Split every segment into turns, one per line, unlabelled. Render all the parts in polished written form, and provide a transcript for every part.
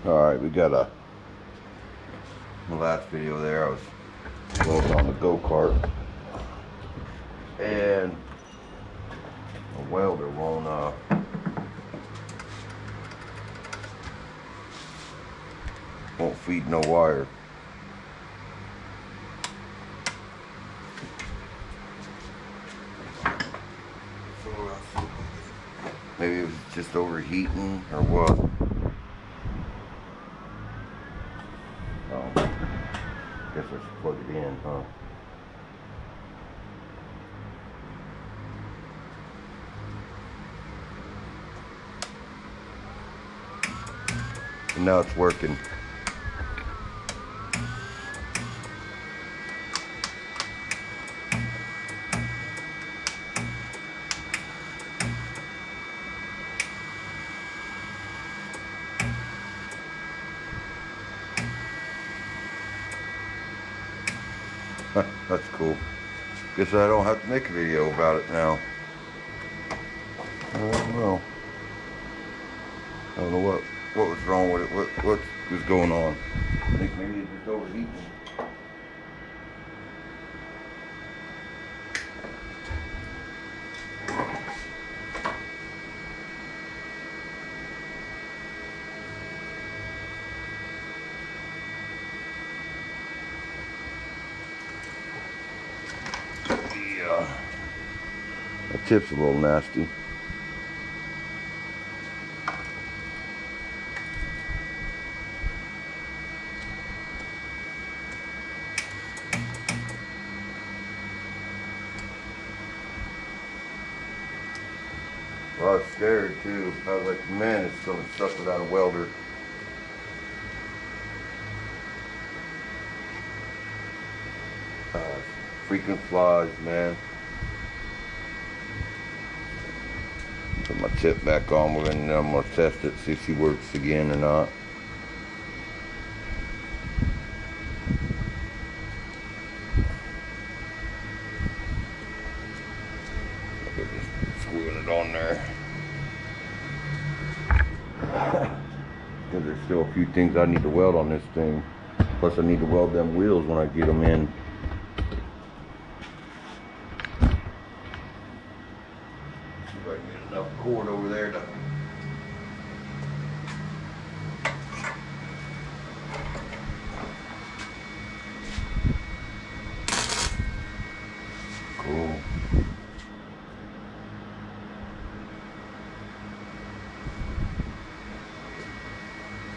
Alright, we got the last video there I was welding on the go-kart, and the welder won't feed no wire. Maybe it was just overheating or what. Guess I should plug it in, huh? And now it's working. That's cool. Guess I don't have to make a video about it now. I don't know. I don't know what was wrong with it. What was going on? I think maybe it's just overheating. The tip's a little nasty. Well, I was scared too. I was like, man, it's gonna suck without a welder. Freaking flies, man. Put my tip back on, and I'm gonna test it, see if she works again or not. Just screwing it on there. Because there's still a few things I need to weld on this thing. Plus I need to weld them wheels when I get them in. See if I can get enough cord over there to... Cool.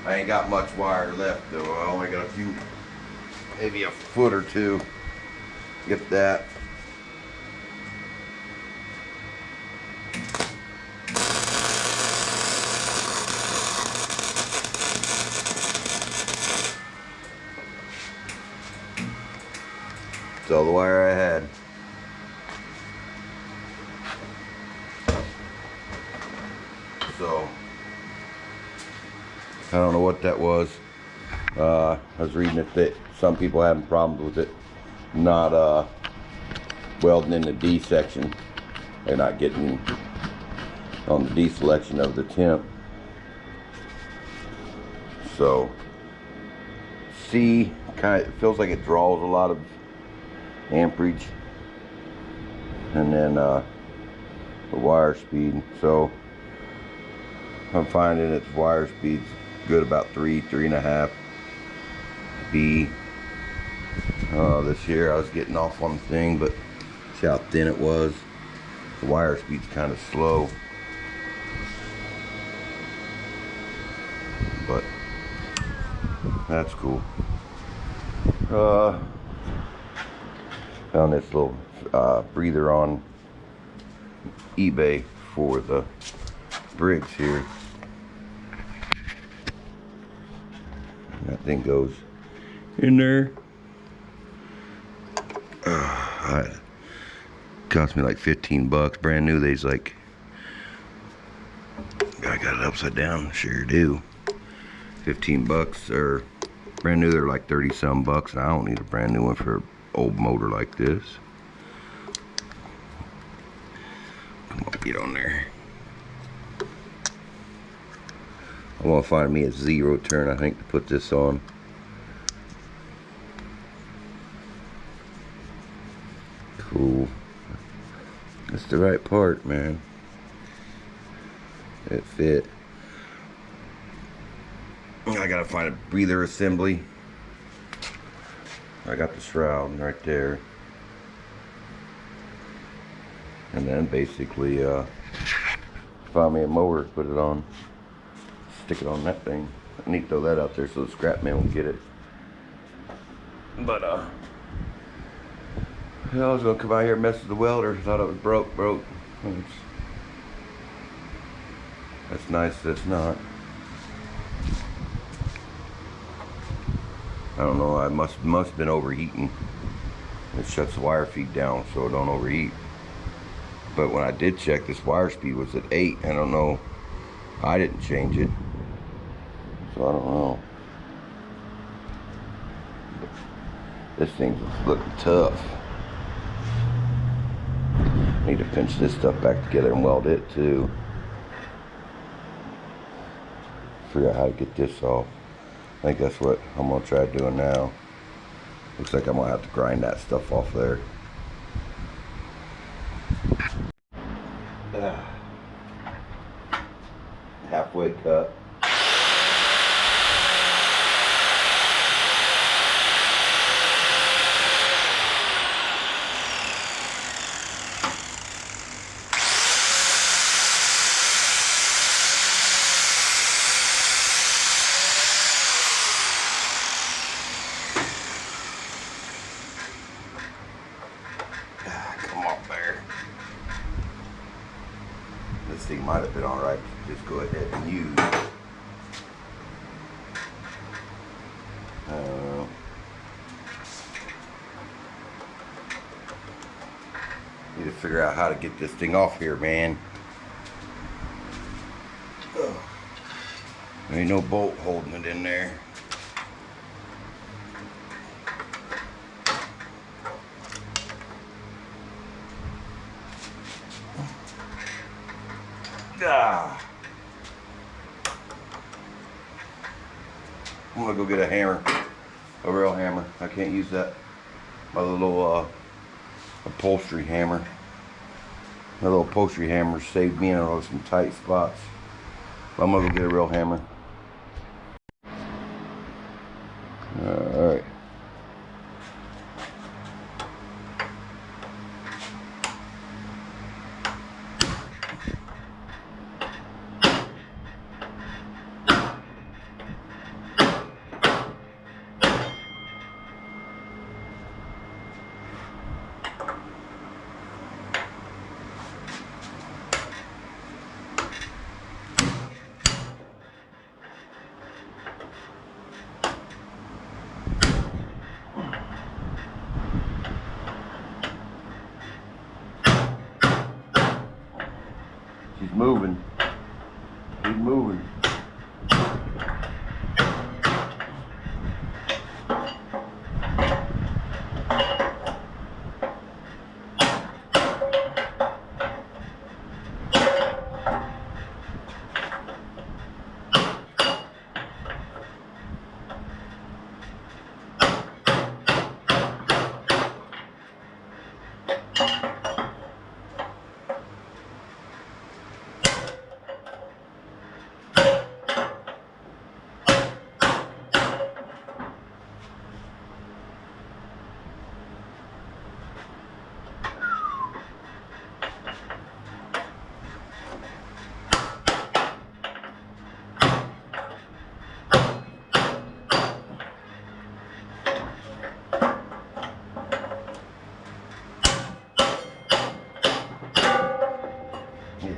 I ain't got much wire left though. I only got a few, maybe a foot or two. Get that. That's all the wire I had. So I don't know what that was. I was reading it that some people having problems with it not welding in the D section. They're not getting on the D selection of the temp. So C kind of feels like it draws a lot of amperage, and then the wire speed. So I'm finding its wire speed's good about 3.5. B. This year I was getting off on the thing, but see how thin it was. The wire speed's kind of slow, but that's cool. Found this little breather on eBay for the Briggs here. That thing goes in there. Cost me like 15 bucks. Brand new. They's like, I got it upside down. Sure do. 15 bucks, or brand new. They're like 30 some bucks, and I don't need a brand new one for an old motor like this. Come on, get on there. I want to find me a 0 turn, I think, to put this on. Cool. It's the right part, man. It fit. I gotta find a breather assembly. I got the shroud right there. And then basically find me a mower, put it on, stick it on that thing. I need to throw that out there so the scrap man won't get it. But I was gonna come out here and mess with the welder. Thought it was broke. That's nice that it's not. I don't know, I must have been overheating. It shuts the wire feed down so it don't overheat. But when I did check, this wire speed was at 8. I don't know, I didn't change it, so I don't know. But this thing's looking tough. Need to pinch this stuff back together and weld it too. Figure out how to get this off. I think that's what I'm gonna try doing now. Looks like I'm gonna have to grind that stuff off there. Halfway cut. Come on there. This thing might have been alright. Just go ahead and use. Need to figure out how to get this thing off here, man. There ain't no bolt holding it in there. I'm gonna go get a hammer, a real hammer. I can't use that. My little upholstery hammer. My little upholstery hammer saved me in some tight spots. I'm gonna go get a real hammer. All right. She's moving. She's moving.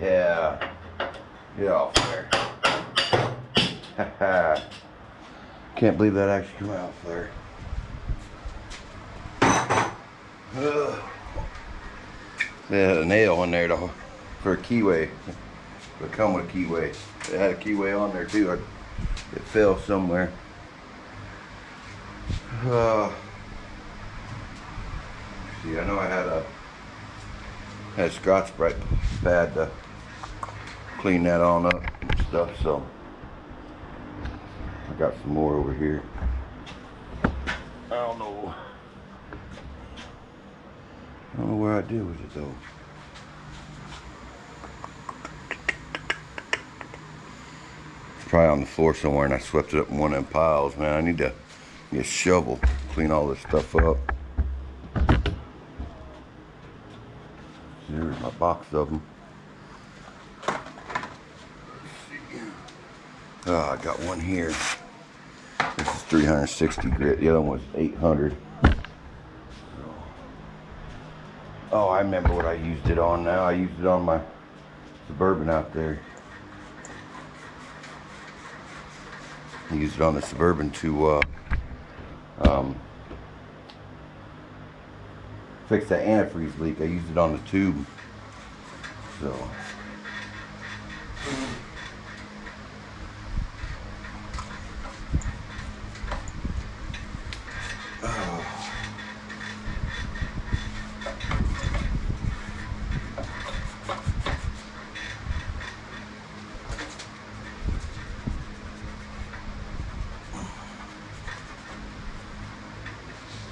Yeah, get off there. Can't believe that actually came out there. They had a nail in there though, for a keyway. It come with a keyway. They had a keyway on there too. It fell somewhere. See, I know I had a Scotch-Brite pad to clean that on up and stuff, so got some more over here. I don't know where I did with it though. It's probably on the floor somewhere and I swept it up in one of them piles, man. I need to get a shovel, clean all this stuff up. There's my box of them. Oh, I got one here. This is 360 grit. The other one was 800. Oh, I remember what I used it on now. I used it on my Suburban out there. I used it on the Suburban to fix that antifreeze leak. I used it on the tube. So.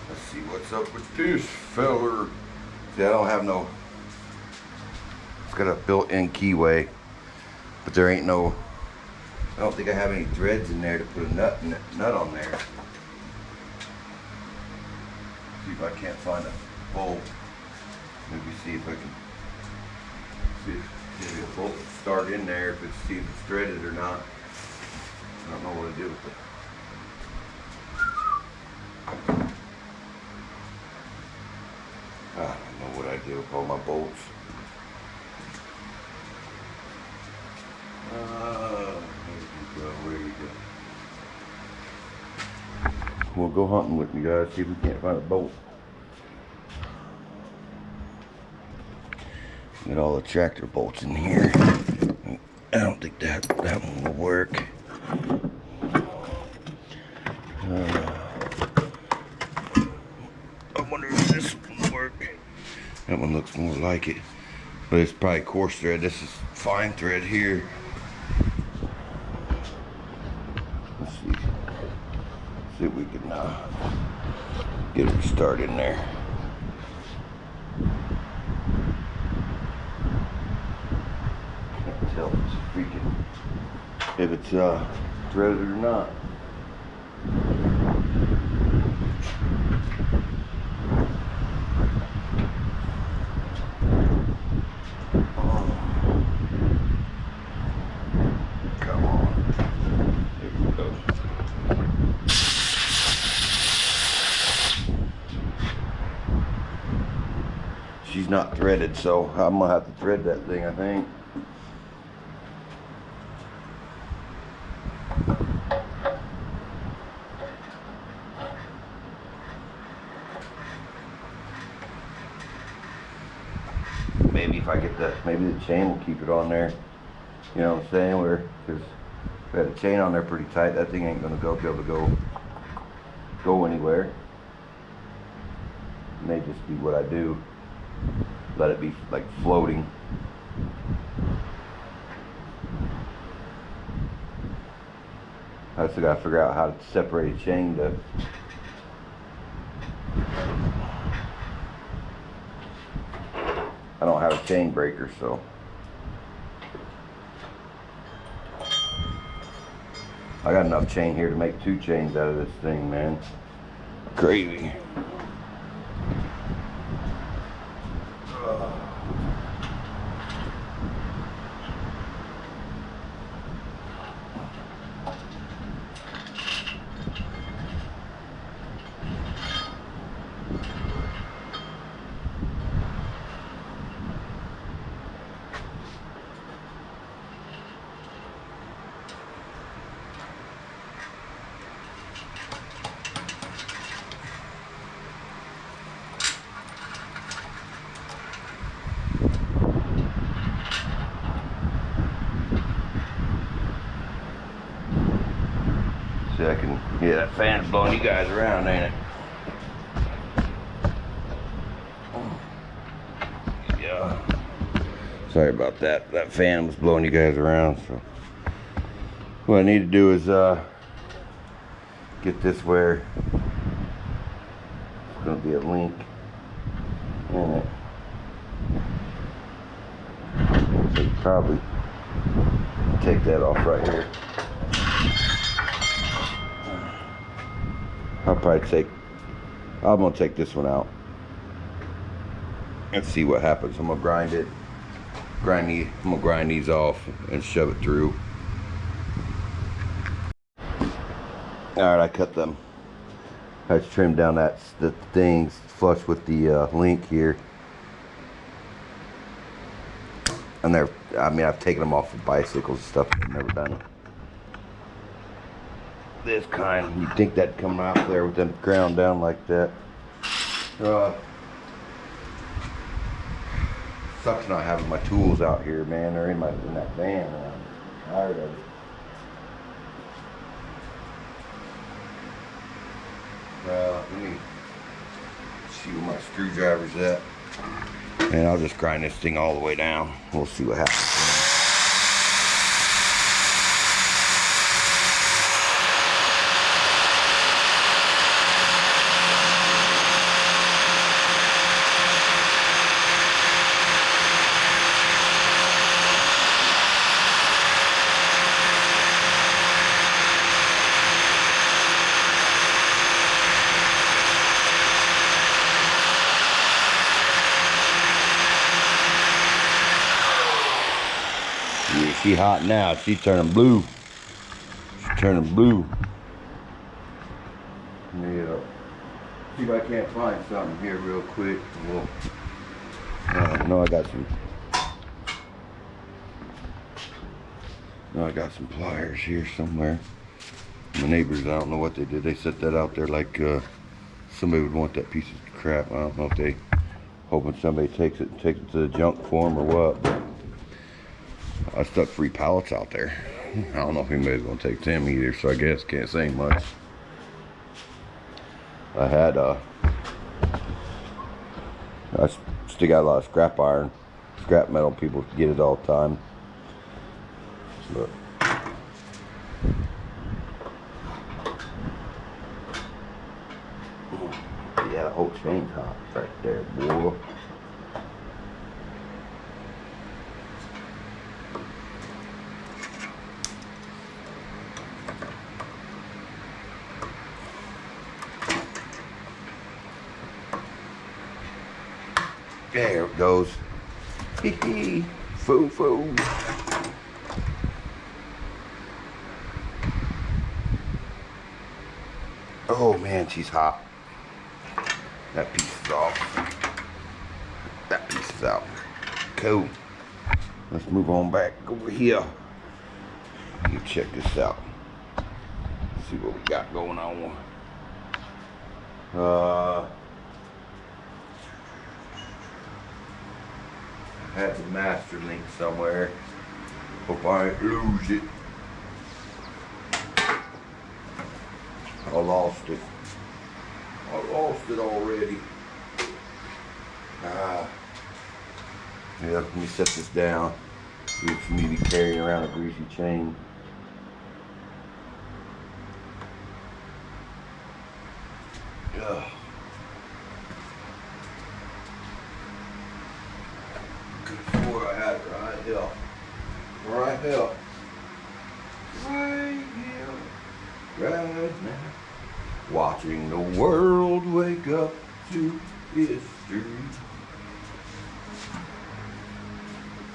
Let's see what's up with this feller. See, I don't have no, it's got a built-in keyway, but there ain't no, I don't think I have any threads in there to put a nut on there. See if I can't find a bolt. Maybe see if I can see if maybe a bolt will start in there, if it's, see if it's threaded or not. I don't know what to do with it. I don't know what I do with all my bolts. Where you go? We'll go hunting with me, guys, see if we can't find a bolt. Get all the tractor bolts in here. I don't think that one will work. I wonder if this one will work. That one looks more like it, but it's probably coarse thread. This is fine thread here. Let's see if we can get it started in there. Can't tell if it's threaded or not. She's not threaded, so I'm gonna have to thread that thing, I think. Maybe if I get maybe the chain will keep it on there. You know what I'm saying? Because if I had a chain on there pretty tight, that thing ain't gonna be able to go anywhere. It may just be what I do. Let it be like floating. I still gotta figure out how to separate a chain to. I don't have a chain breaker, so. I got enough chain here to make 2 chains out of this thing, man. Crazy. I can, yeah, that fan's blowing you guys around, ain't it? Yeah. Sorry about that. That fan was blowing you guys around, so what I need to do is get this where it's going to be a link in it. So you probably take that off right here. I'm gonna take this one out and see what happens. I'm gonna grind these off and shove it through. Alright, I cut them. I just trimmed down the things flush with the link here. And I've taken them off of bicycles and stuff. I've never done it. This kind, you'd think that'd come out there with them ground down like that. Sucks not having my tools out here, man. They're in that van. I'm tired of it. Let me see where my screwdriver's at. And I'll just grind this thing all the way down. We'll see what happens. Yeah, she hot now. She's turning blue. She's turning blue. Yeah. See if I can't find something here real quick. No, I got some pliers here somewhere. My neighbors, I don't know what they did. They set that out there like somebody would want that piece of crap. I don't know if they hoping somebody takes it to the junk for them or what. But I stuck 3 pallets out there. I don't know if anybody's gonna take them either, so I guess can't say much. I still got a lot of scrap iron, scrap metal. People get it all the time. But yeah, the whole chain's hot right there, boy. There it goes. Hee hee. Foo foo. Oh man, she's hot. That piece is off. That piece is out. Cool. Let's move on back over here. You check this out. See what we got going on. I had the master link somewhere. Hope I ain't lose it. I lost it. I lost it already. Yeah, let me set this down. Good for me to be carrying around a greasy chain. Yeah. Before I had it right here. Right here. Right here. Right now. Watching the world wake up to history.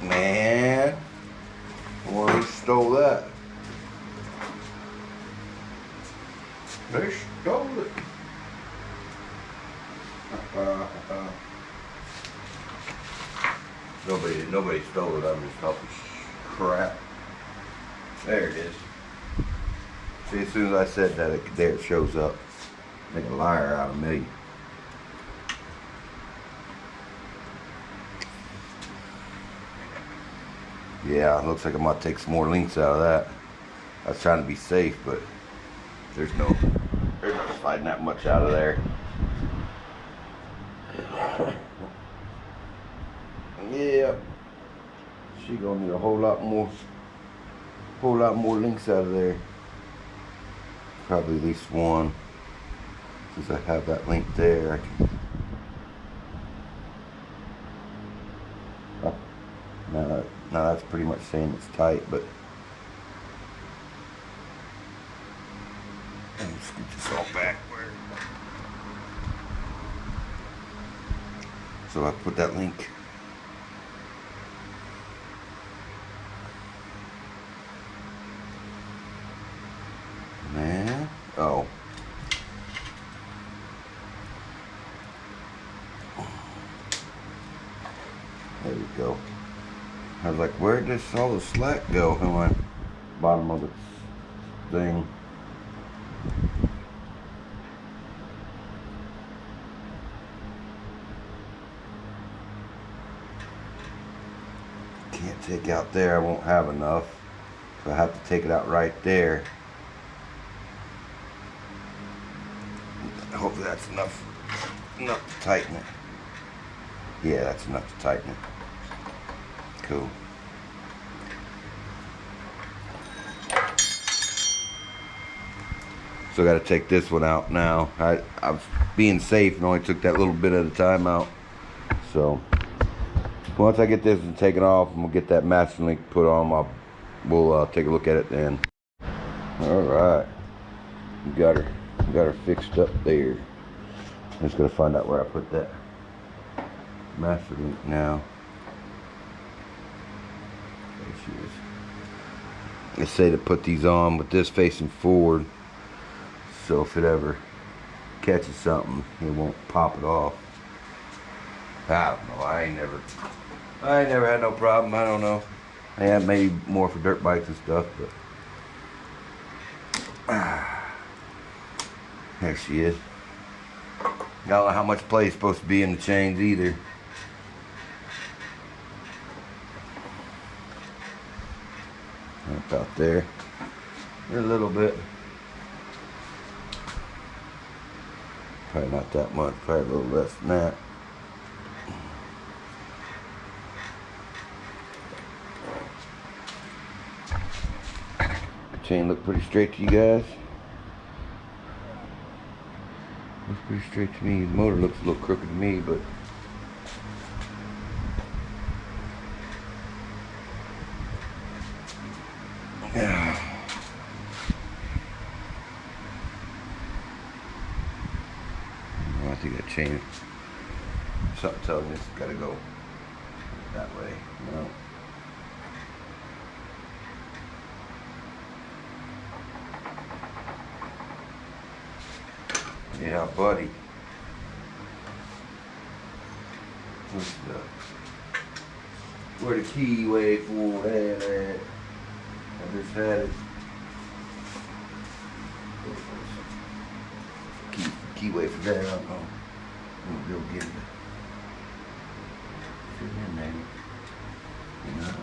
Man, who stole that? They stole it. Nobody stole it. I'm just talking crap. There it is. See, as soon as I said that, there it shows up. Make a liar out of me. Yeah, looks like I might take some more links out of that. I was trying to be safe, but there's no sliding that much out of there. Yeah, she gonna need a whole lot more links out of there. Probably at least one. Since I have that link there, I can. Oh, now that's pretty much saying it's tight, but let me scoot this all back. So I put that link. Man, oh. There we go. I was like, where does all the slack go on my bottom of the thing? Can't take out there, I won't have enough. So I have to take it out right there. Hopefully that's enough to tighten it. Yeah, that's enough to tighten it. Cool. So I got to take this one out now. I was being safe and only took that little bit at a time out. So once I get this and take it off, and we'll get that masking link put on. We'll take a look at it then. All right, got her fixed up there. I'm just gonna find out where I put that master link now. There she is. They say to put these on with this facing forward, so if it ever catches something, it won't pop it off. I don't know. I ain't never had no problem. I don't know. Yeah, maybe more for dirt bikes and stuff, but there she is. I don't know how much play is supposed to be in the chains either. About there. A little bit. Probably not that much. Probably a little less than that. The chain look pretty straight to you guys? Looks pretty straight to me. The motor looks a little crooked to me, but yeah. Oh, I think that chain, something telling me it's got to go that way. No. Yeah, buddy. Where the keyway for that at? I just had it. Keyway for that, I don't know. We'll go get it. Fit in there. You know.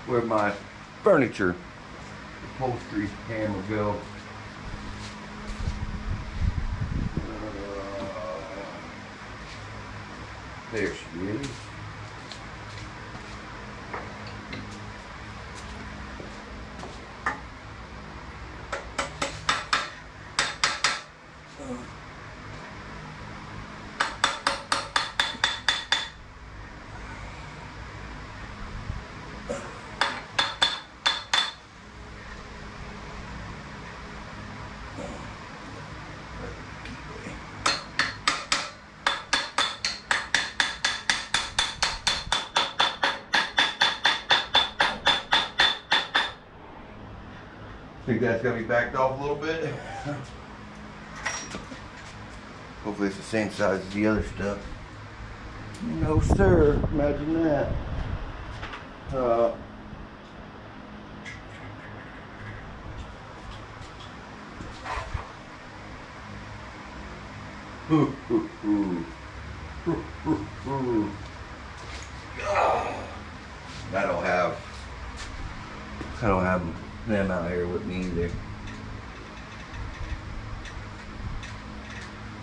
Where my furniture upholstery hammer go. There she is. Think that's gonna be backed off a little bit. Hopefully it's the same size as the other stuff. No sir, imagine that. I don't have them out here with me either.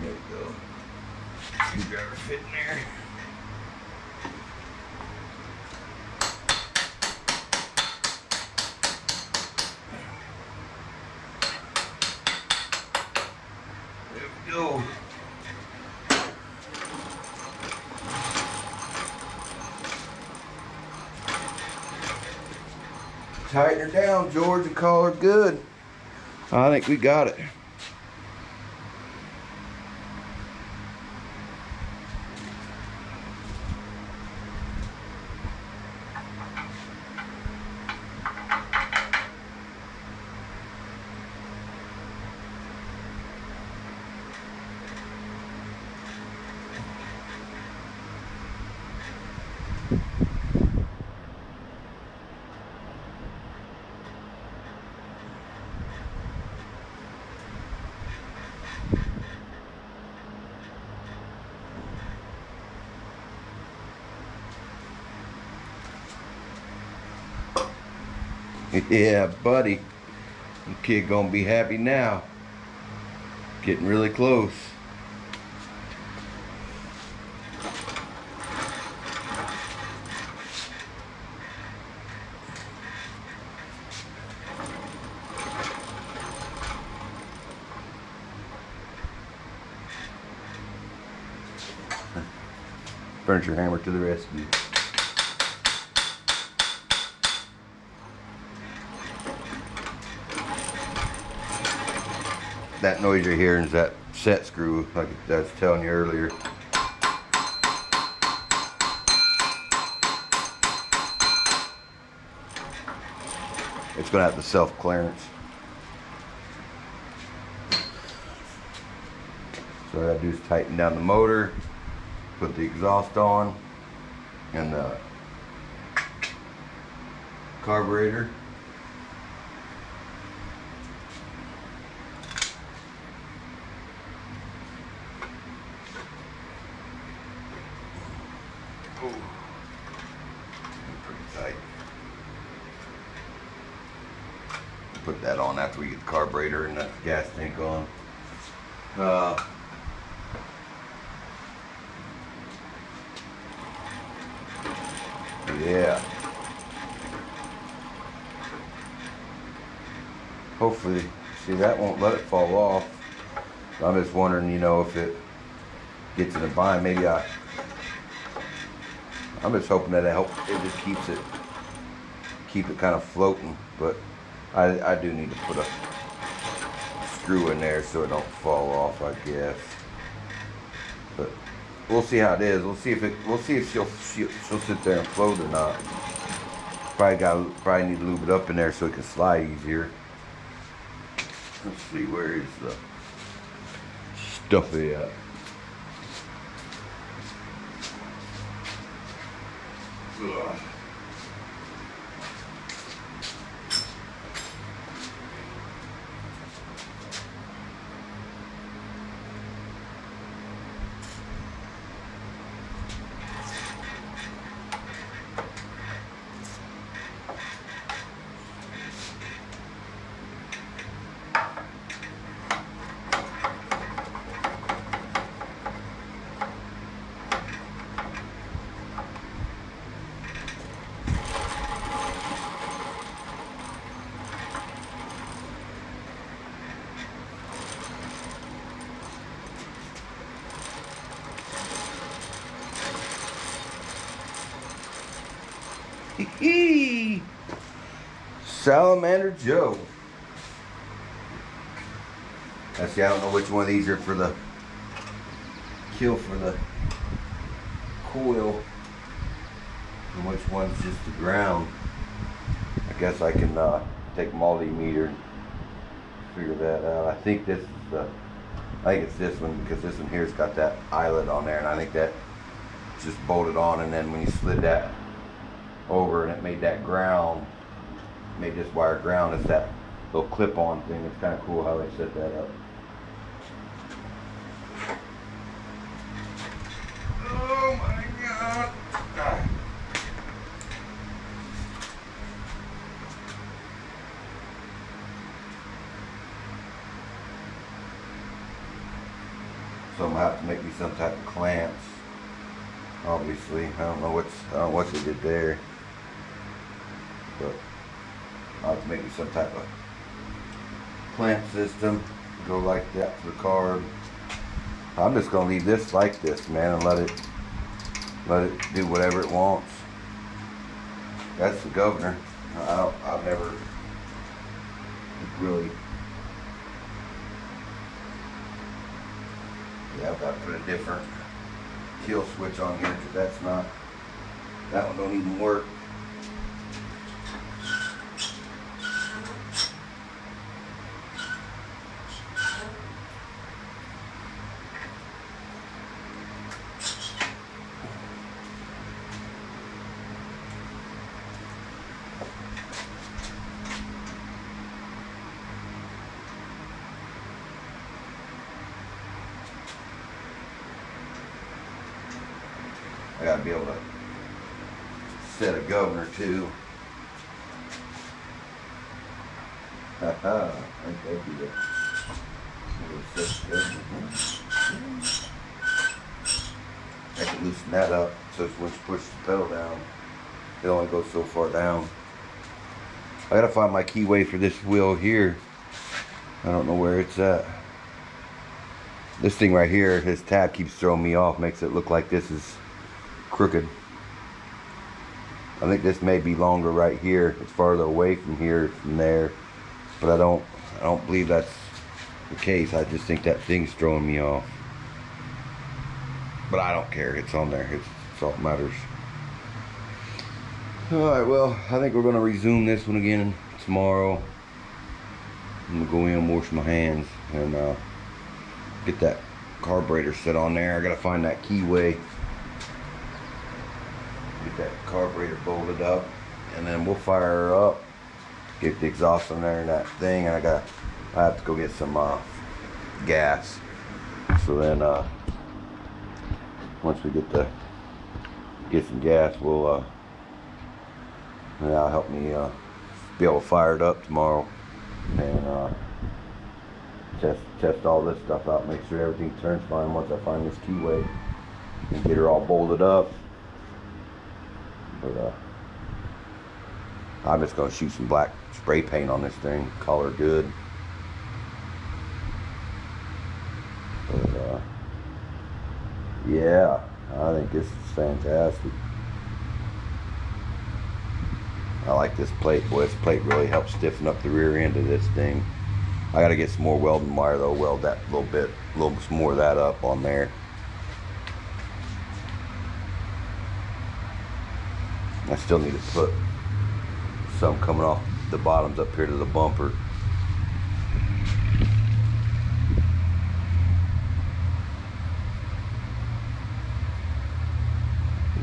There we go. Screwdriver fit in there. There we go. Tighten her down, George, and call her good. I think we got it. Yeah, buddy. You kid gonna be happy now. Getting really close. Furniture hammer to the rescue. That noise you're hearing is that set screw, like I was telling you earlier. It's going to have the self-clearance. So what I gotta do is tighten down the motor, put the exhaust on, and the carburetor. Put that on after we get the carburetor and the gas tank on. Yeah. Hopefully, see, that won't let it fall off. I'm just wondering, you know, if it gets in a bind, maybe I'm just hoping that it just keep it kind of floating, but I do need to put a screw in there so it don't fall off, I guess. But we'll see how it is. We'll see if she'll sit there and float or not. Probably need to lube it up in there so it can slide easier. Let's see, where is the stuff at? Ugh. Salamander Joe. See, I don't know which one of these are for the kill for the coil and which one's just the ground. I guess I can take multimeter and figure that out. I think this is I think it's this one, because this one here's got that eyelet on there, and I think that just bolted on, and then when you slid that over and it made that ground, made this wire ground, it's that little clip-on thing. It's kind of cool how they set that up. Oh my God. I'm gonna have to make me some type of clamps. Obviously, I don't know what they did there, but I'll have to make me some type of clamp system. Go like that to the carb. I'm just gonna leave this like this, man, and let it do whatever it wants. That's the governor. I've never really. Yeah, I've got to put a different kill switch on here because that one don't even work. I gotta be able to set a governor too. Haha, I think that'd be I can loosen that up so once you push the pedal down, it only goes so far down. I gotta find my keyway for this wheel here. I don't know where it's at. This thing right here, his tab keeps throwing me off, makes it look like this is crooked. I think this may be longer right here. It's farther away from here from there, but I don't believe that's the case. I just think that thing's throwing me off. But I don't care. It's on there. It's all that matters. Alright, well, I think we're going to resume this one again tomorrow. I'm going to go in and wash my hands and get that carburetor set on there. I got to find that keyway. Get that carburetor bolted up, and then we'll fire her up. Get the exhaust on there and that thing. And I have to go get some gas. So then, once we get some gas, we'll that'll help me be able to fire it up tomorrow and test all this stuff out. Make sure everything turns fine once I find this keyway and get her all bolted up. But I'm just gonna shoot some black spray paint on this thing, color good. But yeah, I think this is fantastic. I like this plate. Boy, this plate really helps stiffen up the rear end of this thing. I gotta get some more welding wire though, weld that a little more of that up on there. I still need to put some coming off the bottoms up here to the bumper.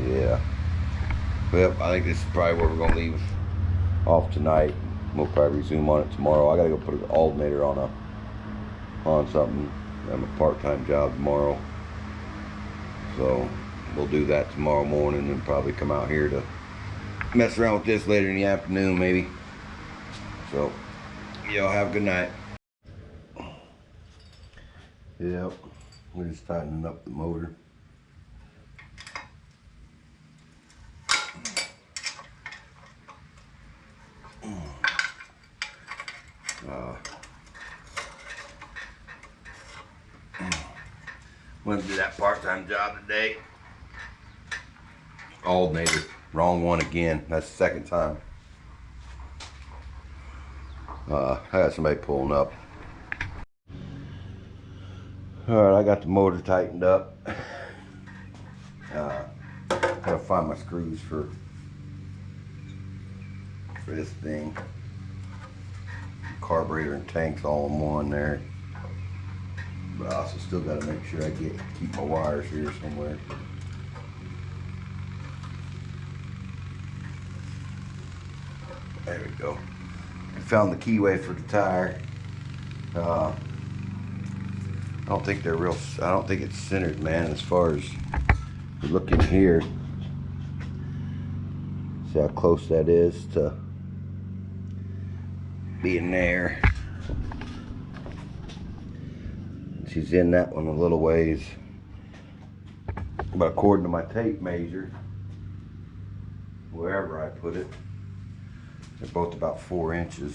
Yeah. Well, I think this is probably where we're going to leave off tonight. We'll probably resume on it tomorrow. I got to go put an alternator on something. I'm a part-time job tomorrow. So we'll do that tomorrow morning and probably come out here to mess around with this later in the afternoon maybe. So y'all have a good night. Yep, we're just tightening up the motor. Went to do that part-time job today. Alternator, wrong one again. That's the second time. I got somebody pulling up. Alright, I got the motor tightened up. Gotta find my screws for this thing. Carburetor and tanks all in one there. But I also still gotta make sure I keep my wires here somewhere. There we go. I found the keyway for the tire. I don't think it's centered, man, as far as you look in here. See how close that is to being there. She's in that one a little ways. But according to my tape measure, wherever I put it, they're both about 4 inches.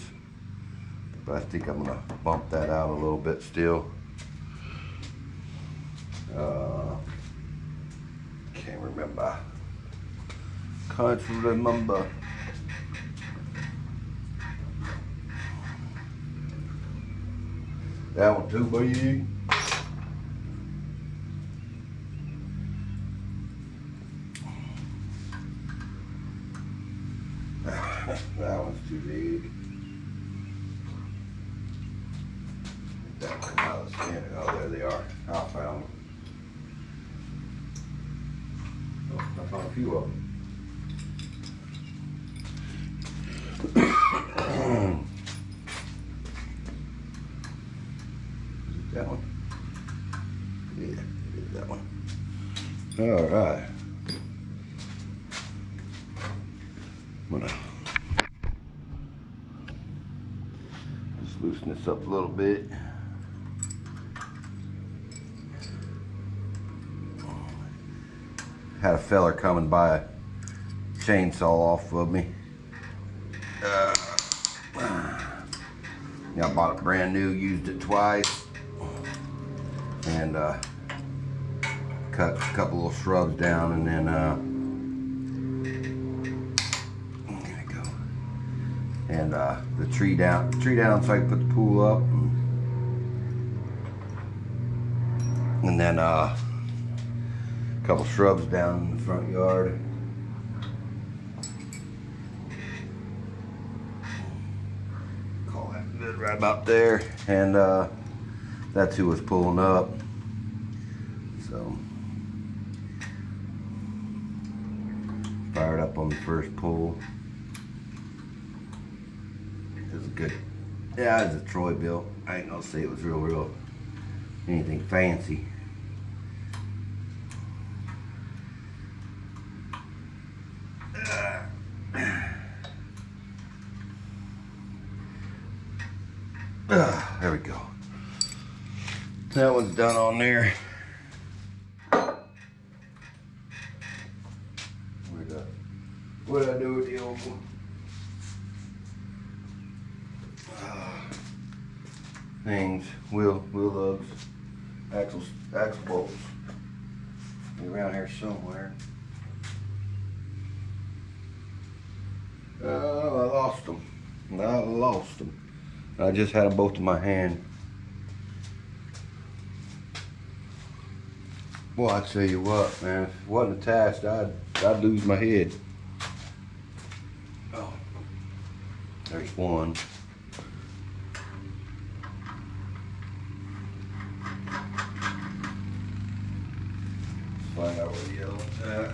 But I think I'm gonna bump that out a little bit still. Can't remember. Can't remember. That one too, baby. That one's too big. That one out of the stand. Oh, there they are. I found them. Oh, I found a few of them. Is it that one? Yeah, it is that one. All right. I'm gonna just loosen this up a little bit. Had a feller coming by a chainsaw off of me. I bought it brand new, used it twice, and cut a couple little shrubs down, and then there we go. And the tree down so I can put the pool up, and then a couple shrubs down in the front yard. Call that good right about there, and that's who was pulling up. So fired up on the first pull. It was good. Yeah, it was a Troy built. I ain't gonna say it was real anything fancy. There we go. That one's done on there. What did I do with the old one? Things, wheel lugs, axle bolts. They're around here somewhere. I lost them. I just had them both in my hand. Boy, I tell you what, man, if it wasn't attached, I'd lose my head. Oh, there's one. Let's find out where the other one's at.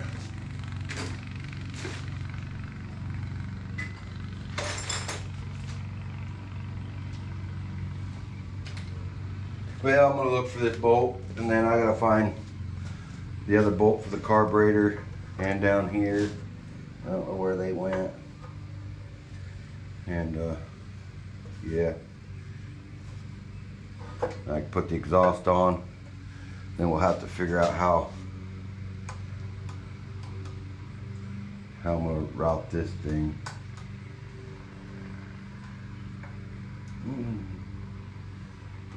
Well, I'm gonna look for this bolt, and then I gotta find the other bolt for the carburetor, and down here, I don't know where they went. And yeah, I can put the exhaust on. Then we'll have to figure out how I'm gonna route this thing.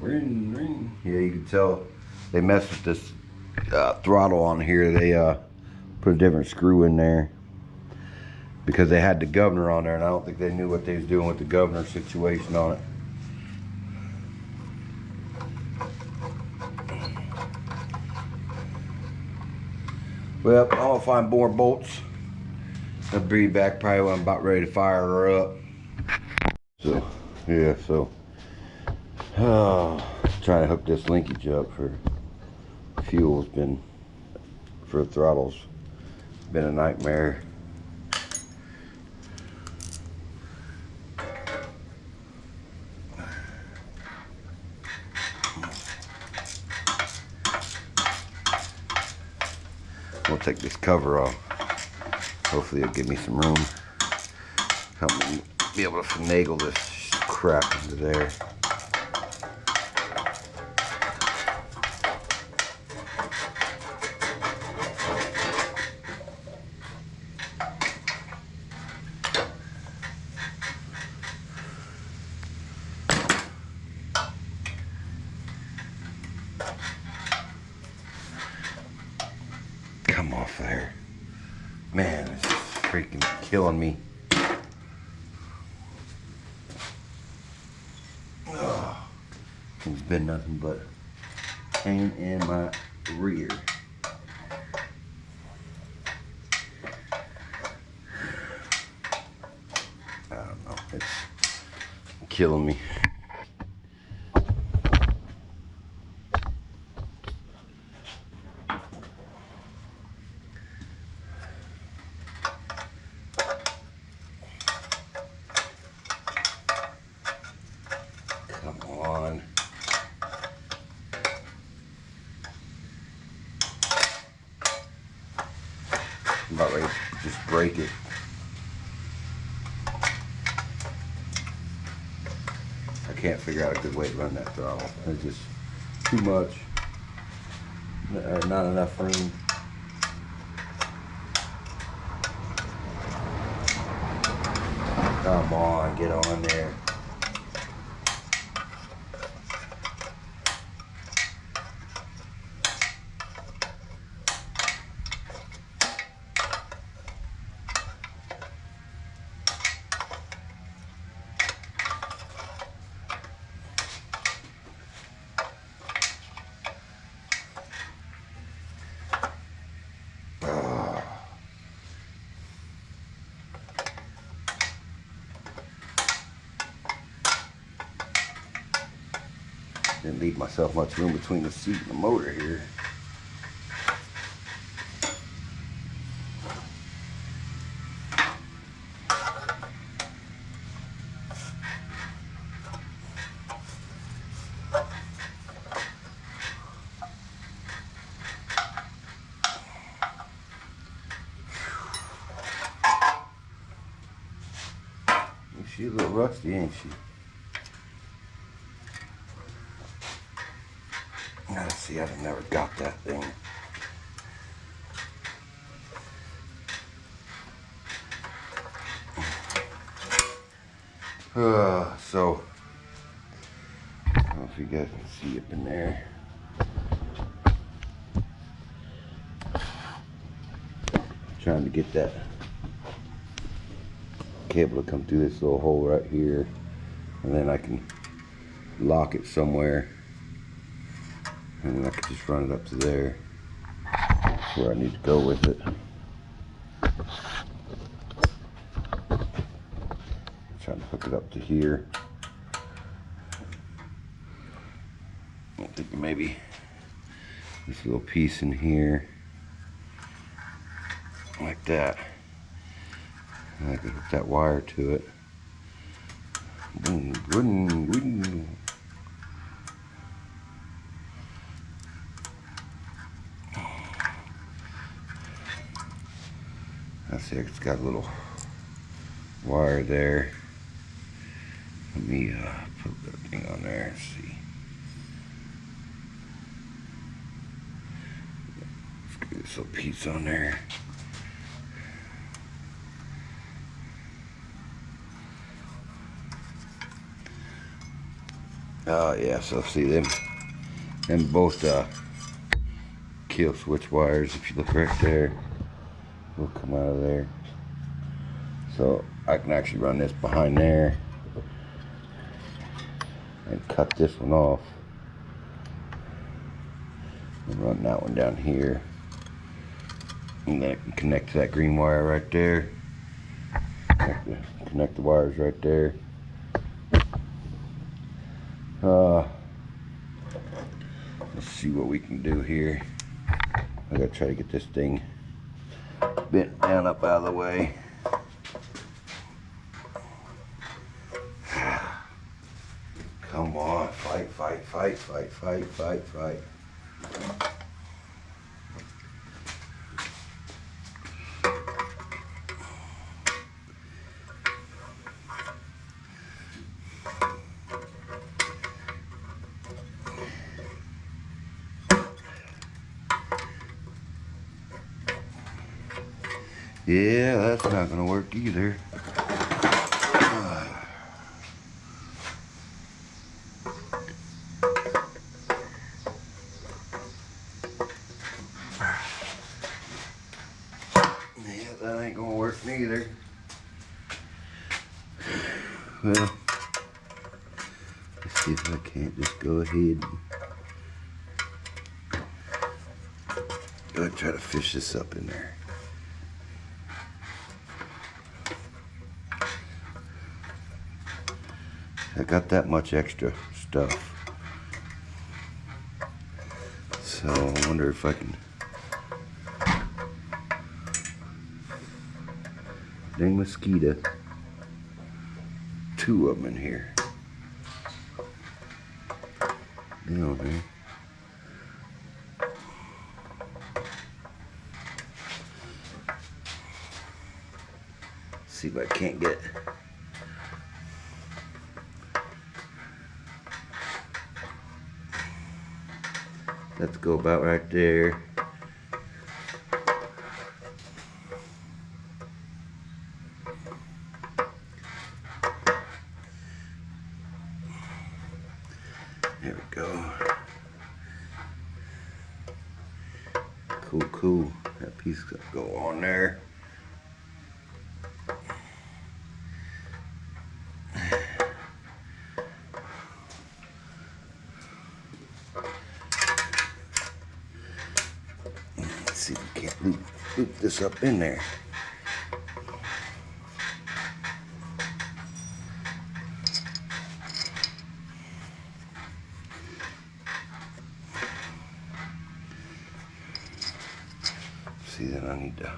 Ring. Yeah, you can tell they messed with this throttle on here. They put a different screw in there because they had the governor on there, and I don't think they knew what they was doing with the governor situation on it. Well, I'm gonna find more bolts. I'll be back probably when I'm about ready to fire her up. So, yeah, trying to hook this linkage up for fuel's been, for throttles, been a nightmare. We'll take this cover off. Hopefully it'll give me some room. Help me be able to finagle this crap into there. off there. Man, it's freaking killing me. Oh, it's been nothing but pain in my rear. I don't know, it's killing me. Come on. I'm about ready to just break it. I can't figure out a good way to run that throttle. It's just too much. Not enough room. Come on, get on there. Didn't leave myself much room between the seat and the motor here. She's a little rusty, ain't she? Let's see, I've never got that thing. So, I don't know if you guys can see up in there. Trying to get that cable to come through this little hole right here, and then I can lock it somewhere, and then I can just run it up to there. That's where I need to go with it. Trying to hook it up to here. I think maybe this little piece in here, like that. And I can hook that wire to it. Boom, boom, boom. I see it's got a little wire there. Let me put that thing on there and see. Let's get this little piece on there. Oh yeah, so see them both kill switch wires. If you look right there, will come out of there. So I can actually run this behind there and cut this one off and run that one down here, and then I can connect to that green wire right there. Connect the wires right there. Let's see what we can do here. I gotta try to get this thing bent down up out of the way. Come on, fight, fight, fight, fight, fight, fight, fight. Yeah, that's not gonna work either. that ain't gonna work neither. Well, let's see if I can't just go ahead and try to fish this up in there. I got that much extra stuff. So I wonder if I can. Dang mosquito. 2 of them in here. Down there. See if I can't get. Let's go about right there. There we go. Cool, cool. That piece got to go on there. Let's see if we can't loop this up in there. See, then I need to.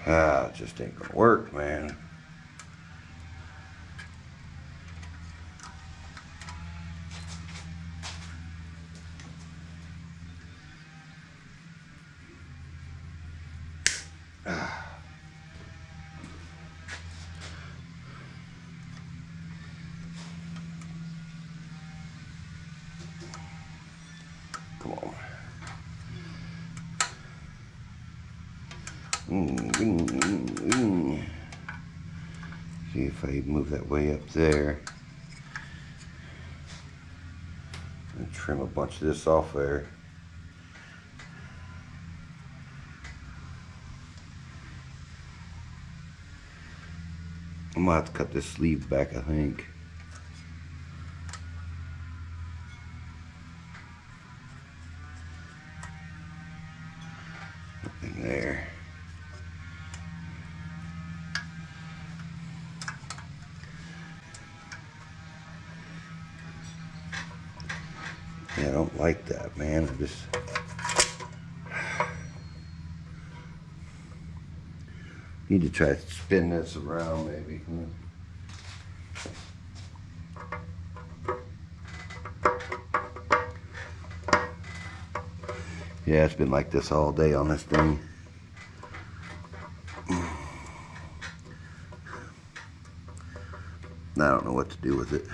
It just ain't gonna work, man. Come on. See if I move that way up there. And trim a bunch of this off there. I'm gonna have to cut this sleeve back, I think. In there. Yeah, I don't like that, man. I just need to try to spin this around, maybe. Yeah, it's been like this all day on this thing. I don't know what to do with it.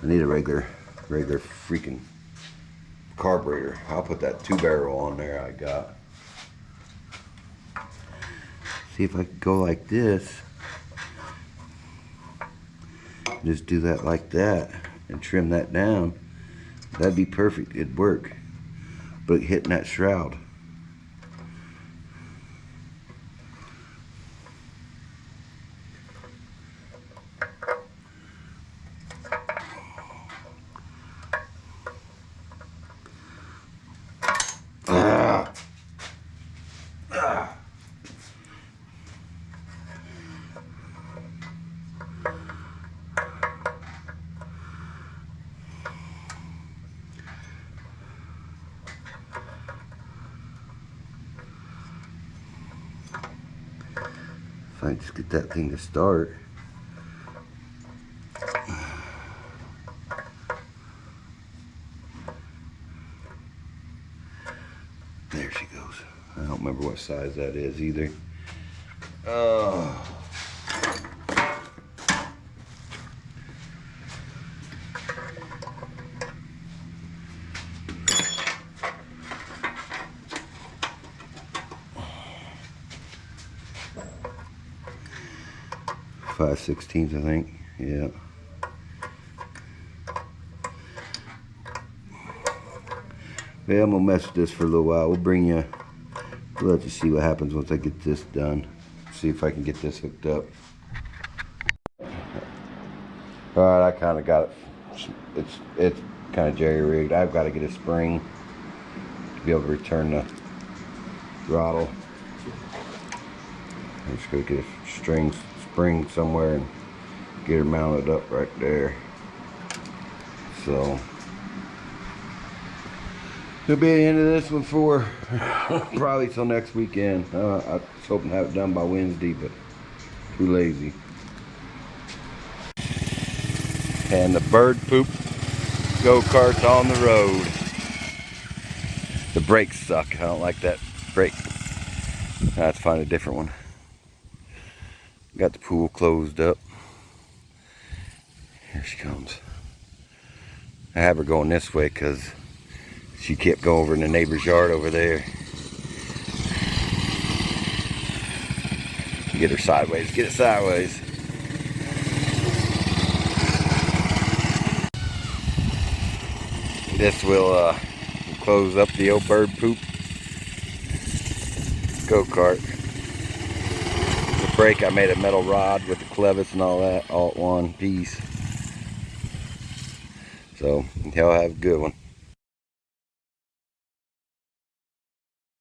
I need a regular freaking carburetor. I'll put that 2-barrel on there I got. See if I can go like this. Just do that like that and trim that down. That'd be perfect. It'd work. But hitting that shroud. If I just get that thing to start. There she goes. I don't remember what size that is either. 5/16, I think. Yeah. Yeah, I'm gonna mess with this for a little while. We'll let you see what happens once I get this done. See if I can get this hooked up. Alright, I kind of got it. It's kind of jerry-rigged. I've got to get a spring to be able to return the throttle. I'm just going to get a spring somewhere and get her mounted up right there. So it'll be the end of this one for probably till next weekend. I was hoping to have it done by Wednesday, but too lazy. And the bird poop go-kart's on the road. The brakes suck. I don't like that brake. Let's find a different one. Got the pool closed up. Here she comes. I have her going this way because she kept going over in the neighbor's yard over there. Get her sideways. Get it sideways. This will close up the old bird poop go-kart. The brake, I made a metal rod with the clevis and all that, all at one piece. So, y'all have a good one.